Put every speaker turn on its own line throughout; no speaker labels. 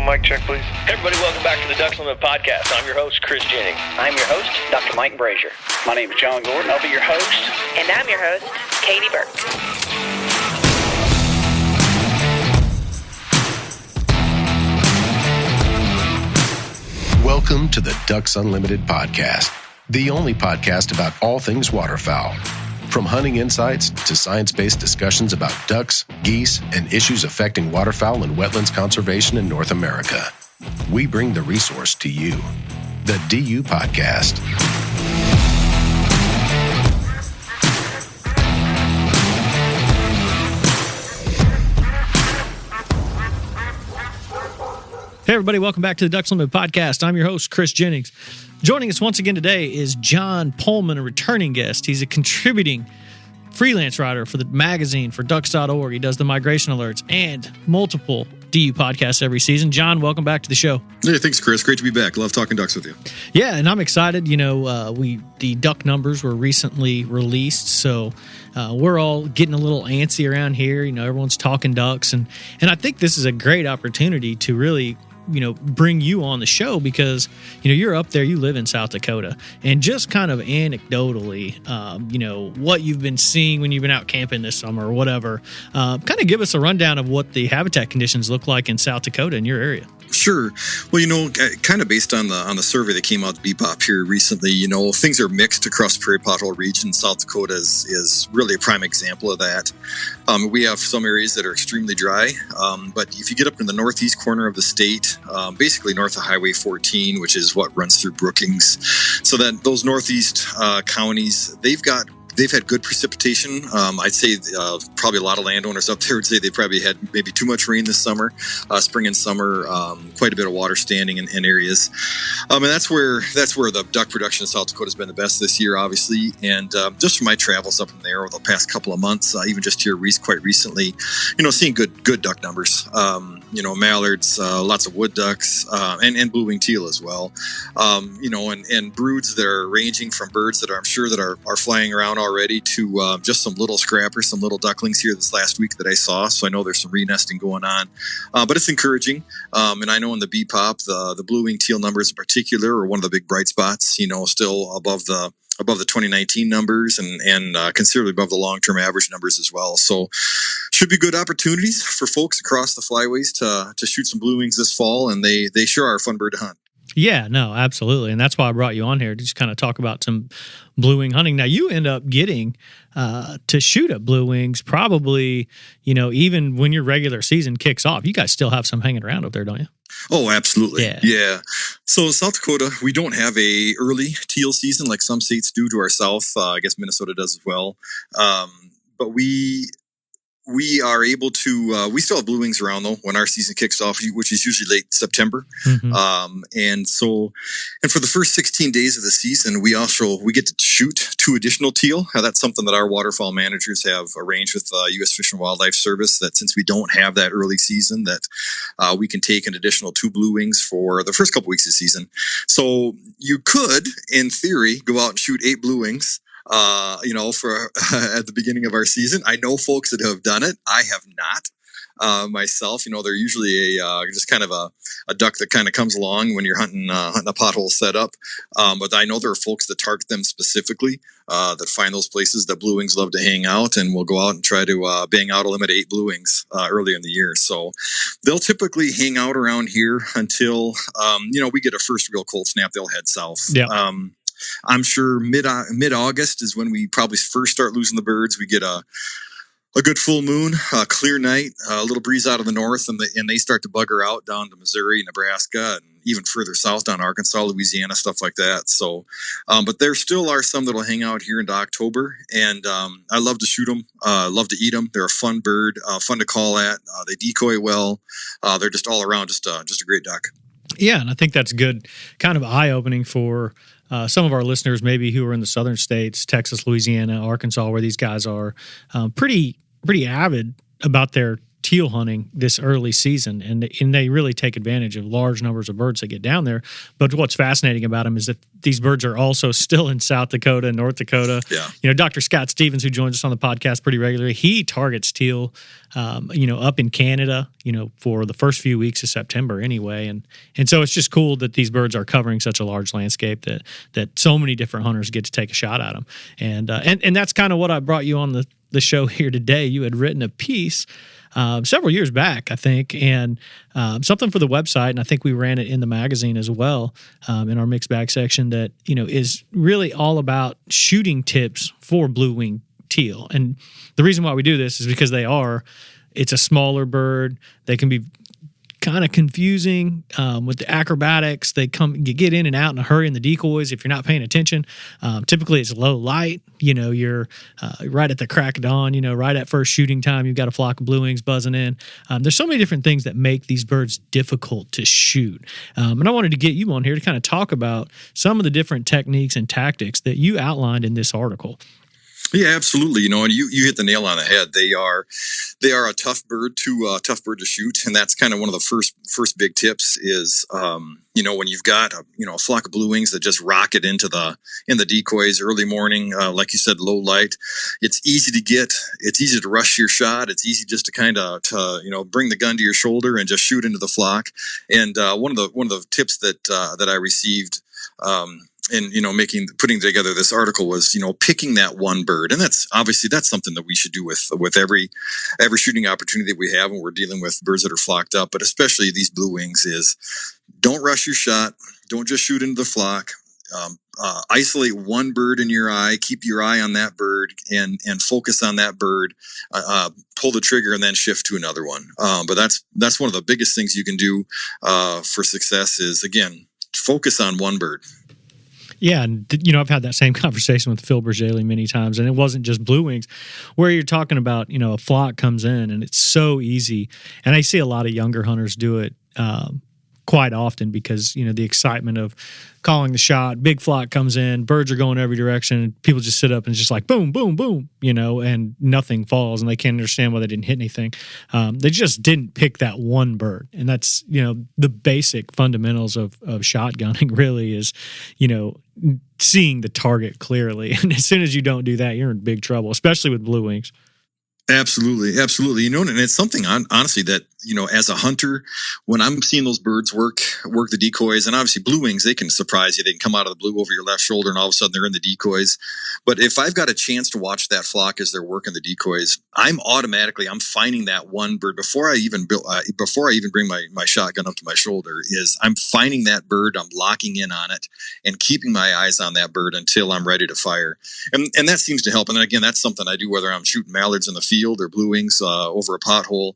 mic check, please.
Hey everybody, welcome back to the Ducks Unlimited podcast. I'm your host, Chris Jennings.
I'm your host, Dr. Mike Brazier.
My name is John Gordon. I'll be your host.
And I'm your host, Katie Burke.
Welcome to the Ducks Unlimited podcast, the only podcast about all things waterfowl. From hunting insights to science-based discussions about ducks, geese, and issues affecting waterfowl and wetlands conservation in North America. We bring the resource to you, the DU Podcast.
Hey everybody, welcome back to the Ducks Unlimited podcast. I'm your host, Chris Jennings. Joining us once again today is John Pollmann, a returning guest. He's a contributing freelance writer for the magazine, for ducks.org. He does the migration alerts and multiple DU podcasts every season. John, welcome back to the show.
Hey, thanks, Chris. Great to be back. Love talking ducks with you.
Yeah, and I'm excited. You know, the duck numbers were recently released, so we're all getting a little antsy around here. You know, everyone's talking ducks, and I think this is a great opportunity to really, you know, bring you on the show because, you know, you're up there, you live in South Dakota, and just kind of anecdotally, you know, what you've been seeing when you've been out camping this summer or whatever, kind of give us a rundown of what the habitat conditions look like in South Dakota in your area.
Sure. Well, you know, kind of based on the survey that came out to BPOP here recently, you know, things are mixed across the Prairie Pothole region. South Dakota is really a prime example of that. We have some areas that are extremely dry, but if you get up in the northeast corner of the state, basically north of Highway 14, which is what runs through Brookings, so that those northeast counties, they've had good precipitation. I'd say probably a lot of landowners up there would say they probably had maybe too much rain this summer, spring and summer, quite a bit of water standing in areas. And that's where the duck production in South Dakota has been the best this year, obviously. And just from my travels up in there over the past couple of months, even just here quite recently, you know, seeing good duck numbers. You know, mallards, lots of wood ducks, and blue-winged teal as well. You know, and broods that are ranging from birds that I'm sure that are flying around already to just some little scrappers, some little ducklings here this last week that I saw. So I know there's some re-nesting going on, but it's encouraging. And I know in the BPOP, the blue-winged teal numbers in particular are one of the big bright spots, you know, still above the 2019 numbers and considerably above the long-term average numbers as well. So should be good opportunities for folks across the flyways to shoot some blue wings this fall, and they sure are a fun bird to hunt.
Yeah, no, absolutely. And that's why I brought you on here to just kind of talk about some blue wing hunting. Now, you end up getting to shoot at blue wings probably, you know, even when your regular season kicks off. You guys still have some hanging around up there, don't you?
Oh, absolutely. Yeah. So South Dakota, we don't have a early teal season like some states do to our south. I guess Minnesota does as well. But we are able to, we still have blue wings around though when our season kicks off, which is usually late September. Mm-hmm. And for the first 16 days of the season, we get to shoot 2 additional teal. That's something that our waterfowl managers have arranged with U.S. Fish and Wildlife Service, that since we don't have that early season, that we can take an additional 2 blue wings for the first couple weeks of the season. So you could, in theory, go out and shoot 8 blue wings. You know, for at the beginning of our season. I know folks that have done it. I have not myself. You know, they're usually just kind of a duck that kind of comes along when you're hunting a pothole setup. But I know there are folks that target them specifically, that find those places that blue wings love to hang out, and will go out and try to bang out a limit of 8 blue wings early in the year. So they'll typically hang out around here until you know, we get a first real cold snap. They'll head south. Yeah. I'm sure mid-August is when we probably first start losing the birds. We get a good full moon, a clear night, a little breeze out of the north, and they start to bugger out down to Missouri, Nebraska, and even further south down Arkansas, Louisiana, stuff like that. So, but there still are some that'll hang out here into October, and I love to shoot them, love to eat them. They're a fun bird, fun to call at. They decoy well. They're just all around just a great duck.
Yeah, and I think that's good, kind of eye-opening for some of our listeners, maybe who are in the southern states, Texas, Louisiana, Arkansas, where these guys are pretty avid about their teal hunting this early season, and they really take advantage of large numbers of birds that get down there. But what's fascinating about them is that these birds are also still in South Dakota and North Dakota.
Yeah.
Dr. Scott Stevens, who joins us on the podcast pretty regularly, he targets teal, up in Canada, for the first few weeks of September anyway. And so it's just cool that these birds are covering such a large landscape that so many different hunters get to take a shot at them. And that's kind of what I brought you on the show here today. You had written a piece several years back, I think, and something for the website, and I think we ran it in the magazine as well, in our mixed bag section, that is really all about shooting tips for blue-winged teal. And the reason why we do this is because it's a smaller bird. They can be kind of confusing with the acrobatics. You get in and out in a hurry in the decoys if you're not paying attention. Typically it's low light. You're right at the crack of dawn, right at first shooting time, you've got a flock of blue-wings buzzing in. There's so many different things that make these birds difficult to shoot. And I wanted to get you on here to kind of talk about some of the different techniques and tactics that you outlined in this article.
Yeah, absolutely. And you hit the nail on the head. They are a tough bird to shoot, and that's kind of one of the first big tips is when you've got a flock of blue-wings that just rocket in the decoys early morning, like you said, low light. It's easy to rush your shot. It's easy just to kind of bring the gun to your shoulder and just shoot into the flock. And one of the tips that I received and putting together this article was picking that one bird, and that's something that we should do with every shooting opportunity that we have when we're dealing with birds that are flocked up, but especially these blue-wings. Is don't rush your shot, don't just shoot into the flock. Isolate one bird in your eye, keep your eye on that bird, and focus on that bird. Pull the trigger and then shift to another one. But that's one of the biggest things you can do for success is, again, focus on one bird.
Yeah, and I've had that same conversation with Phil Bergeli many times, and it wasn't just blue-wings, where you're talking about, a flock comes in, and it's so easy. And I see a lot of younger hunters do it quite often because, the excitement of calling the shot, big flock comes in, birds are going every direction, and people just sit up and it's just like boom, boom, boom, and nothing falls, and they can't understand why they didn't hit anything. They just didn't pick that one bird. And that's, the basic fundamentals of shotgunning really is, seeing the target clearly. And as soon as you don't do that, you're in big trouble, especially with blue-wings.
Absolutely. And it's something honestly that, as a hunter, when I'm seeing those birds work the decoys, and obviously blue-wings, they can surprise you. They can come out of the blue over your left shoulder and all of a sudden they're in the decoys. But if I've got a chance to watch that flock as they're working the decoys, I'm finding that one bird before I even bring my shotgun up to my shoulder. I'm finding that bird, I'm locking in on it and keeping my eyes on that bird until I'm ready to fire. And that seems to help. And then again, that's something I do whether I'm shooting mallards in the field or blue-wings over a pothole.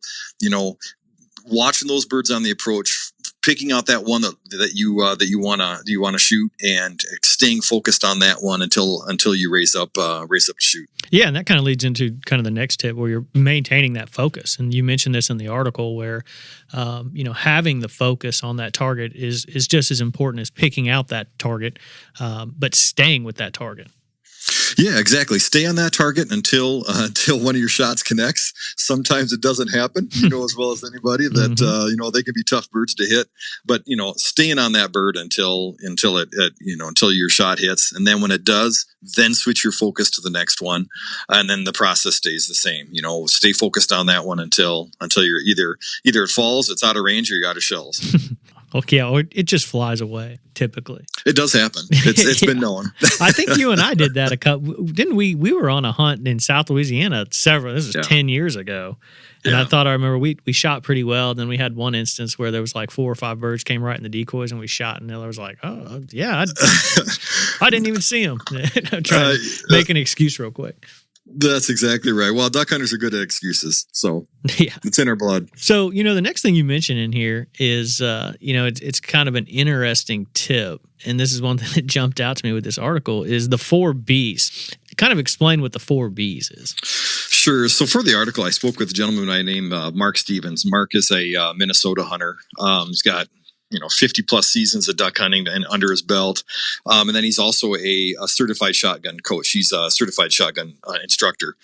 Watching those birds on the approach, picking out that one that you want to shoot, and staying focused on that one until you raise up to shoot.
Yeah, and that kind of leads into kind of the next tip where you're maintaining that focus. And you mentioned this in the article where having the focus on that target is just as important as picking out that target, but staying with that target.
Yeah, exactly. Stay on that target until one of your shots connects. Sometimes it doesn't happen, as well as anybody that, they can be tough birds to hit, but, staying on that bird until your shot hits. And then when it does, then switch your focus to the next one. And then the process stays the same, stay focused on that one until you're either it falls, it's out of range, or you're out of shells.
Okay, or it just flies away, typically.
It does happen. It's been known.
I think you and I did that didn't we? We were on a hunt in South Louisiana this was 10 years ago. And I remember we shot pretty well. Then we had one instance where there was like 4 or 5 birds came right in the decoys and we shot, and Miller was like, oh, yeah, I didn't even see them. I'm trying to make an excuse real quick.
That's exactly right. Well, duck hunters are good at excuses, so it's in our blood.
So, the next thing you mention in here is, it's kind of an interesting tip, and this is one thing that jumped out to me with this article, is the 4 Bs. Kind of explain what the 4 Bs is.
Sure. So for the article, I spoke with a gentleman I named Mark Stevens. Mark is a Minnesota hunter. He's got 50 plus seasons of duck hunting and under his belt. And then he's also a certified shotgun coach. He's a certified shotgun instructor.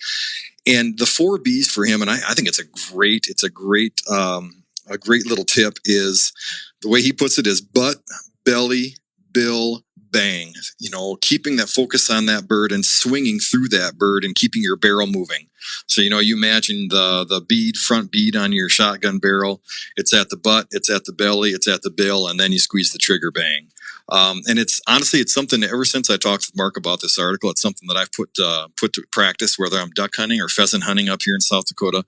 And the 4 B's for him, and I think it's a great little tip, is the way he puts it is butt, belly, bill, bang. Keeping that focus on that bird and swinging through that bird and keeping your barrel moving. So, you imagine the front bead on your shotgun barrel. It's at the butt, it's at the belly, it's at the bill, and then you squeeze the trigger, bang. And it's something that ever since I talked with Mark about this article, it's something that I've put to practice, whether I'm duck hunting or pheasant hunting up here in South Dakota.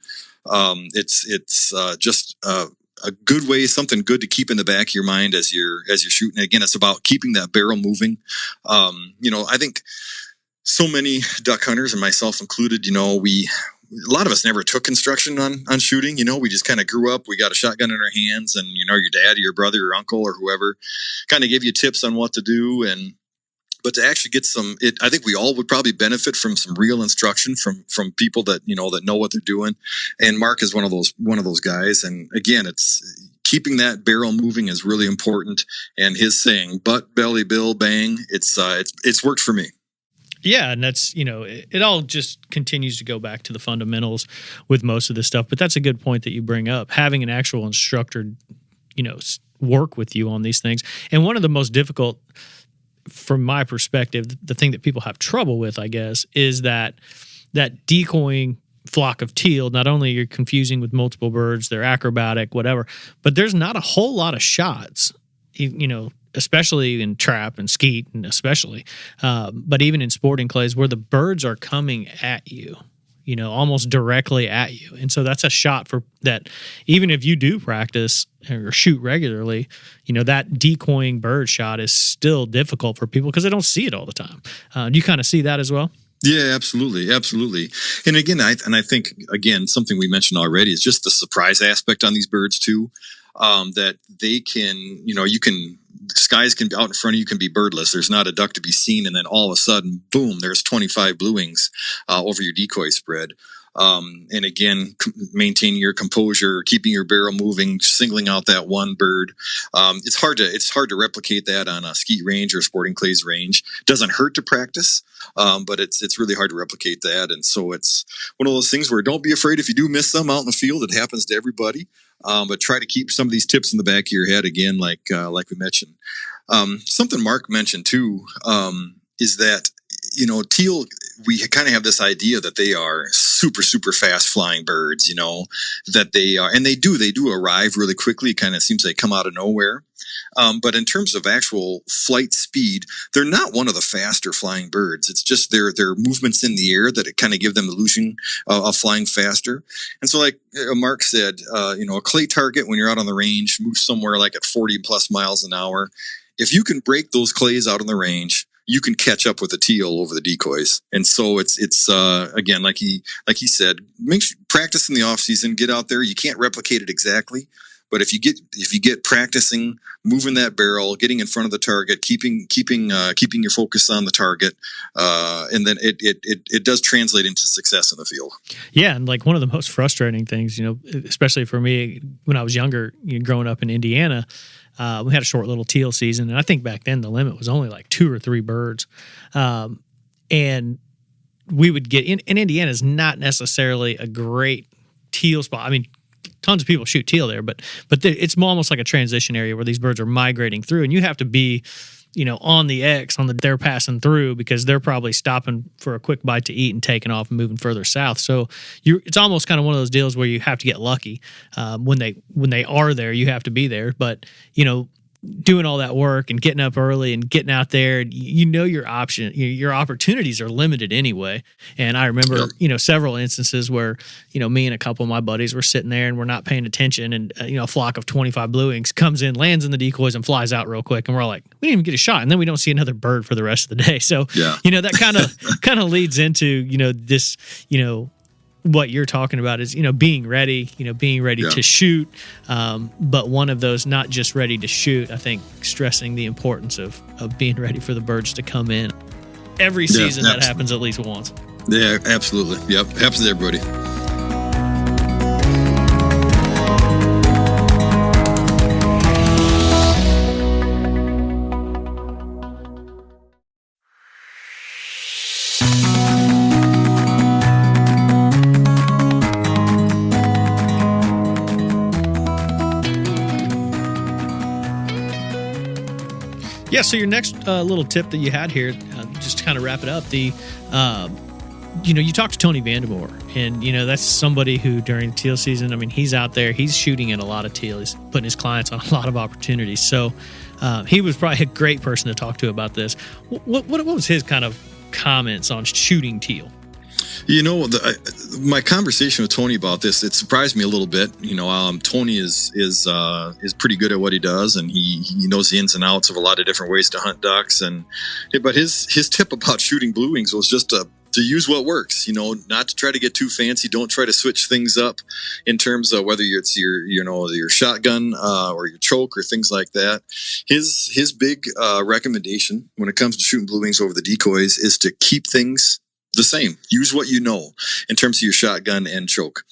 It's just a good way, something good to keep in the back of your mind as you're shooting. Again, it's about keeping that barrel moving. I think so many duck hunters, and myself included, a lot of us never took instruction on shooting. We just kind of grew up. We got a shotgun in our hands, and your dad or your brother or uncle or whoever kind of gave you tips on what to do. But to actually get I think we all would probably benefit from some real instruction from people that know what they're doing. And Mark is one of those guys. And again, it's keeping that barrel moving is really important. And his saying butt, belly, bill, bang, it's worked for me.
Yeah, and that's, it all just continues to go back to the fundamentals with most of this stuff. But that's a good point that you bring up. Having an actual instructor, work with you on these things. And one of the most difficult, from my perspective, the thing that people have trouble with, I guess, is that decoying flock of teal. Not only you're confusing with multiple birds, they're acrobatic, whatever, but there's not a whole lot of shots, especially in trap and skeet, and especially, but even in sporting clays where the birds are coming at you, almost directly at you. And so that's a shot for that. Even if you do practice or shoot regularly, that decoying bird shot is still difficult for people because they don't see it all the time. Do you kind of see that as well?
Yeah, absolutely. Absolutely. And again, I think, something we mentioned already is just the surprise aspect on these birds too. That they can, skies can be out in front of you, can be birdless. There's not a duck to be seen. And then all of a sudden, boom, there's 25 Bluewings over your decoy spread. And again, maintaining your composure, keeping your barrel moving, singling out that one bird. It's hard to replicate that on a skeet range or a sporting clays range. It doesn't hurt to practice, but it's really hard to replicate that. And so it's one of those things where don't be afraid if you do miss some out in the field. It happens to everybody. But try to keep some of these tips in the back of your head again, like we mentioned. Something Mark mentioned too is that teal. We kind of have this idea that they are super, super fast flying birds. That they are, and they do arrive really quickly. It kind of seems they come out of nowhere. But in terms of actual flight speed, they're not one of the faster flying birds. It's just their movements in the air that it kind of give them the illusion of flying faster. And so, like Mark said, a clay target when you're out on the range moves somewhere like at 40 plus miles an hour. If you can break those clays out on the range, you can catch up with the teal over the decoys. And so it's again, like he said, practice in the off season, get out there. You can't replicate it exactly, but if you get practicing, moving that barrel, getting in front of the target, keeping your focus on the target, and then it does translate into success in the field. Yeah.
And like one of the most frustrating things, especially for me when I was younger, growing up in Indiana, we had a short little teal season, and I think back then the limit was only like 2 or 3 birds. And we would get in Indiana is not necessarily a great teal spot. I mean, tons of people shoot teal there, but it's almost like a transition area where these birds are migrating through, and you have to be, on the X they're passing through because they're probably stopping for a quick bite to eat and taking off and moving further south. So it's almost kind of one of those deals where you have to get lucky. When they are there, you have to be there. But doing all that work and getting up early and getting out there, your opportunities are limited anyway. And I remember, several instances where, me and a couple of my buddies were sitting there and we're not paying attention, and, a flock of 25 Bluewings comes in, lands in the decoys and flies out real quick. And we're all like, we didn't even get a shot. And then we don't see another bird for the rest of the day. So, that kind of leads into, this, what you're talking about is, being ready, to shoot. But one of those, not just ready to shoot, I think stressing the importance of being ready for the birds to come in. Every season that happens at least once.
Yeah, absolutely. Yep. Happens to everybody.
Yeah, so your next little tip that you had here, just to kind of wrap it up, you talked to Tony Vandemore, and, that's somebody who during the teal season, he's out there, he's shooting at a lot of teal, he's putting his clients on a lot of opportunities. So he was probably a great person to talk to about this. What was his kind of comments on shooting teal?
My conversation with Tony about this, it surprised me a little bit. Tony is pretty good at what he does, and he knows the ins and outs of a lot of different ways to hunt ducks. But his tip about shooting Bluewings was just to use what works. Not to try to get too fancy. Don't try to switch things up in terms of whether it's your shotgun or your choke or things like that. His big recommendation when it comes to shooting Bluewings over the decoys is to keep things the same. Use what you know in terms of your shotgun and choke.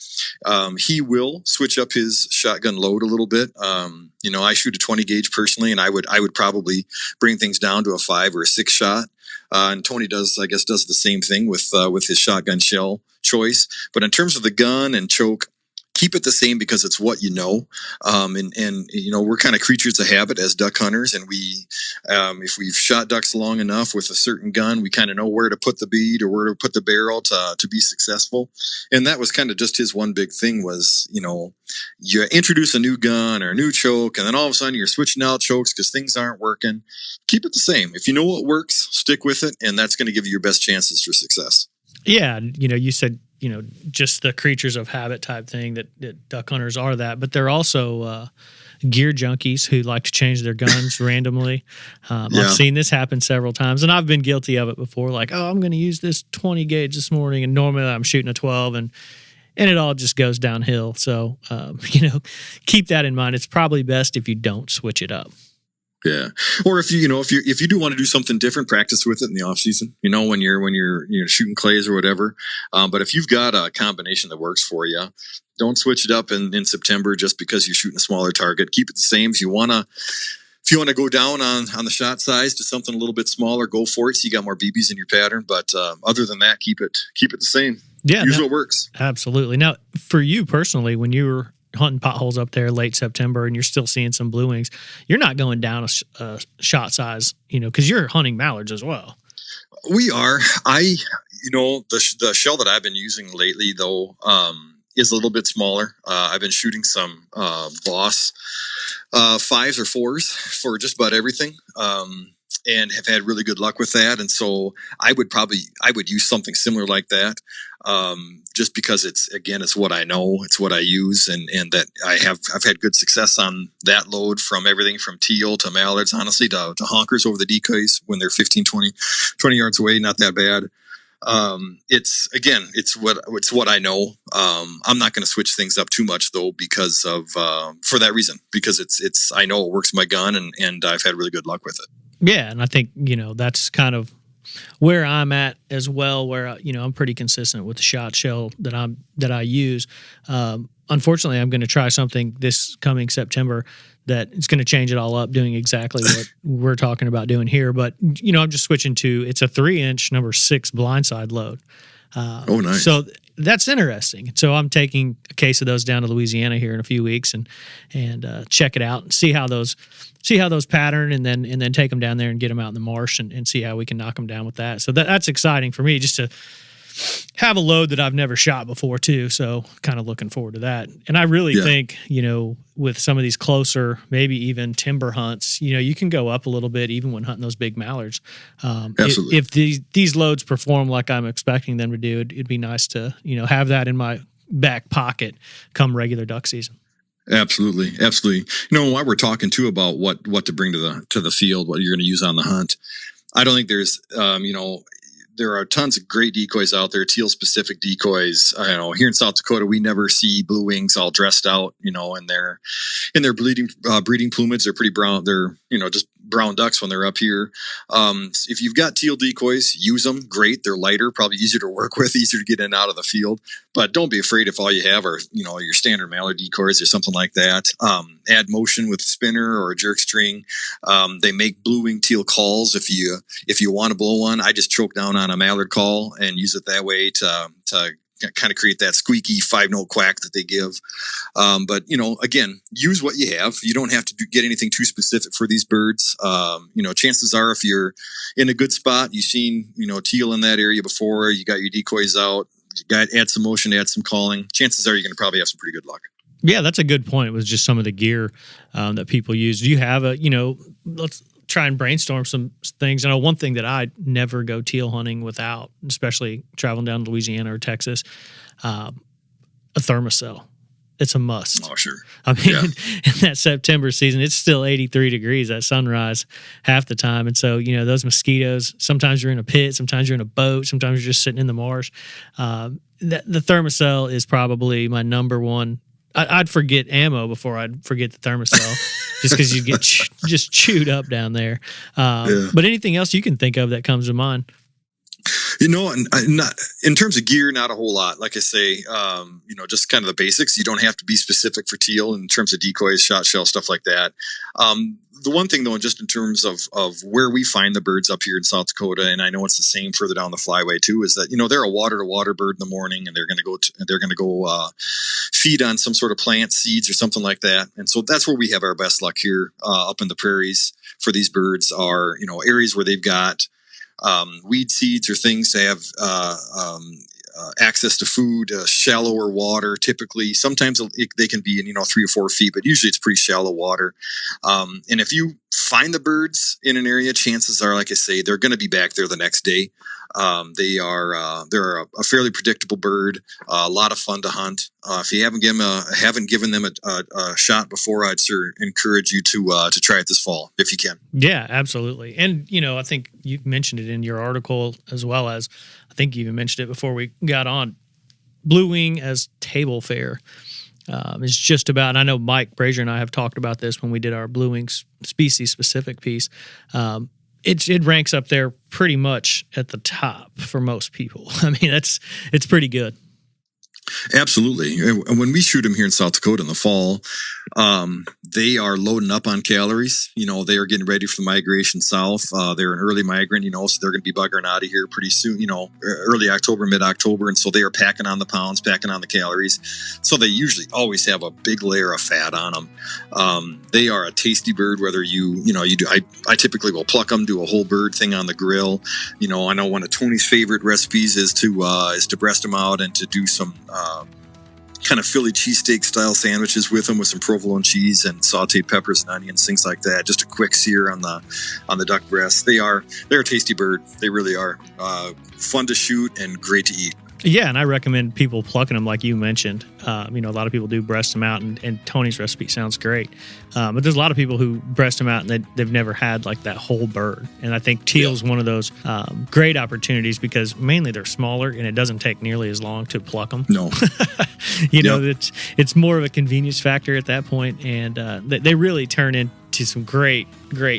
He will switch up his shotgun load a little bit. I shoot a 20 gauge personally, and I would probably bring things down to a 5 or a 6 shot. And Tony does the same thing with his shotgun shell choice. But in terms of the gun and choke, keep it the same because it's what you know. We're kind of creatures of habit as duck hunters, and if we've shot ducks long enough with a certain gun, we kind of know where to put the bead or where to put the barrel to be successful. And that was kind of just his one big thing was, you introduce a new gun or a new choke, and then all of a sudden you're switching out chokes because things aren't working. Keep it the same. If you know what works, stick with it, and that's going to give you your best chances for success.
Yeah, you said, just the creatures of habit type thing that duck hunters are that, but they're also gear junkies who like to change their guns randomly. I've seen this happen several times, and I've been guilty of it before. Like, I'm going to use this 20 gauge this morning, and normally I'm shooting a 12, and it all just goes downhill. So, keep that in mind. It's probably best if you don't switch it up.
Yeah. Or if you do want to do something different, practice with it in the off season, when you're shooting clays or whatever. But if you've got a combination that works for you, don't switch it up in September just because you're shooting a smaller target. Keep it the same. If you want to go down on the shot size to something a little bit smaller, go for it. So you got more BBs in your pattern. But other than that, keep it the same. Yeah. Use what works.
Absolutely. Now, for you personally, when you were hunting potholes up there late September and you're still seeing some Bluewings, you're not going down a shot size, because you're hunting mallards as well.
We are. The shell that I've been using lately though is a little bit smaller. I've been shooting some Boss 5s or 4s for just about everything. And have had really good luck with that. And so I would use something similar like that. Just because it's what I know, it's what I use, and that I've had good success on that load from everything from teal to mallards, honestly, to honkers over the decoys when they're 15, 20 yards away. Not that bad. It's what I know. I'm not going to switch things up too much though, because of, for that reason, because I know it works my gun and I've had really good luck with it. Yeah.
And I think, that's kind of where I'm at as well, where, I'm pretty consistent with the shot shell that I use. Unfortunately, I'm going to try something this coming September that it's going to change it all up, doing exactly what we're talking about doing here. But, I'm just switching to, it's a 3-inch number 6 blindside load.
Nice.
So that's interesting. So I'm taking a case of those down to Louisiana here in a few weeks and check it out and see how those pattern and then take them down there and get them out in the marsh and see how we can knock them down with that. So that's exciting for me just to have a load that I've never shot before too. So kind of looking forward to that. And I really think, with some of these closer, maybe even timber hunts, you can go up a little bit even when hunting those big mallards.
Absolutely.
If these loads perform like I'm expecting them to do, it'd be nice to, have that in my back pocket come regular duck season.
Absolutely. While we're talking too about what to bring to the field, what you're going to use on the hunt, I don't think there's, there are tons of great decoys out there, teal specific decoys. Here in South Dakota, we never see Bluewings all dressed out, in their breeding plumage. They're pretty brown. They're, just brown ducks when they're up here. If you've got teal decoys, use them. Great. They're lighter, probably easier to work with, easier to get in and out of the field. But don't be afraid if all you have are, your standard mallard decoys or something like that. Add motion with a spinner or a jerk string. They make Bluewing teal calls. If you want to blow one, I just choke down on a mallard call and use it that way to kind of create that squeaky 5-note quack that they give. But, again, use what you have. You don't have to get anything too specific for these birds. Chances are if you're in a good spot, you've seen, teal in that area before, you got your decoys out, you got add some motion, add some calling. Chances are you're going to probably have some pretty good luck.
Yeah, that's a good point. It was just some of the gear that people use. Do you have let's try and brainstorm some things. I know one thing that I never go teal hunting without, especially traveling down to Louisiana or Texas, a thermocell. It's a must.
Oh, sure.
I mean, in that September season, it's still 83 degrees at sunrise half the time. And so, those mosquitoes, sometimes you're in a pit, sometimes you're in a boat, sometimes you're just sitting in the marsh. The thermocell is probably my number one. I'd forget ammo before I'd forget the thermocell just because you get just chewed up down there. But anything else you can think of that comes to mind?
And not in terms of gear, not a whole lot. Like I say, just kind of the basics. You don't have to be specific for teal in terms of decoys, shot shell, stuff like that. The one thing though, just in terms of where we find the birds up here in South Dakota, and I know it's the same further down the flyway too, is that they're a water to water bird in the morning, and they're going to go feed on some sort of plant seeds or something like that. And so that's where we have our best luck here up in the prairies for these birds are areas where they've got weed seeds or things to have access to food, shallower water. Typically, sometimes they can be in 3 or 4 feet, but usually it's pretty shallow water. And if you find the birds in an area, chances are, like I say, they're going to be back there the next day. They're a fairly predictable bird, a lot of fun to hunt. If you haven't given them a shot before, I'd sure encourage you to try it this fall if you can. Yeah,
absolutely. And I think you mentioned it in your article, as well as I think you even mentioned it before we got on. Bluewing as table fare is just about. And I know Mike Brazier and I have talked about this when we did our Bluewings species specific piece. It ranks up there pretty much at the top for most people. I mean, it's pretty good.
Absolutely. And when we shoot them here in South Dakota in the fall, they are loading up on calories. They are getting ready for the migration south. They're an early migrant, so they're going to be buggering out of here pretty soon, early October, mid-October. And so they are packing on the pounds, packing on the calories. So they usually always have a big layer of fat on them. They are a tasty bird, whether you do. I typically will pluck them, do a whole bird thing on the grill. I know one of Tony's favorite recipes is to breast them out and to do some kind of Philly cheesesteak style sandwiches with them with some provolone cheese and sauteed peppers and onions, things like that. Just a quick sear on the duck breast. They're a tasty bird. They really are. Fun to shoot and great to eat.
Yeah, and I recommend people plucking them like you mentioned. A lot of people do breast them out, and Tony's recipe sounds great. But there's a lot of people who breast them out and they've never had like that whole bird. And I think teal's one of those great opportunities because mainly they're smaller and it doesn't take nearly as long to pluck them.
No.
It's more of a convenience factor at that point, and they really turn into some great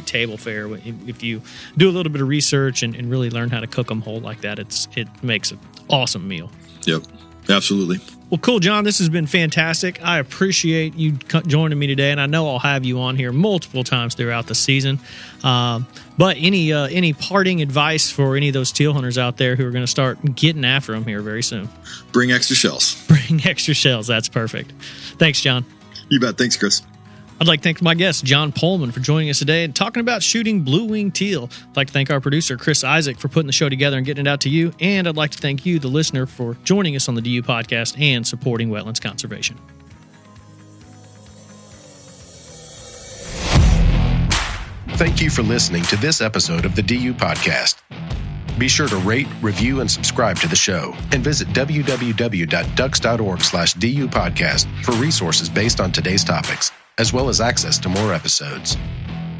table fare. If you do a little bit of research and really learn how to cook them whole like that, it makes an awesome meal.
Yep, absolutely.
Well, cool, John. This has been fantastic. I appreciate you joining me today, and I know I'll have you on here multiple times throughout the season. But any parting advice for any of those teal hunters out there who are going to start getting after them here very soon?
Bring extra shells.
Bring extra shells. That's perfect. Thanks, John.
You bet. Thanks, Chris.
I'd like to thank my guest, John Pollmann, for joining us today and talking about shooting blue-wing teal. I'd like to thank our producer, Chris Isaac, for putting the show together and getting it out to you. And I'd like to thank you, the listener, for joining us on the DU podcast and supporting wetlands conservation.
Thank you for listening to this episode of the DU podcast. Be sure to rate, review, and subscribe to the show, and visit www.ducks.org/DU podcast for resources based on today's topics, as well as access to more episodes.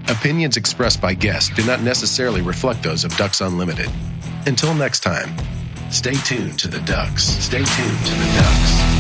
Opinions expressed by guests do not necessarily reflect those of Ducks Unlimited. Until next time, stay tuned to the ducks. Stay tuned to the ducks.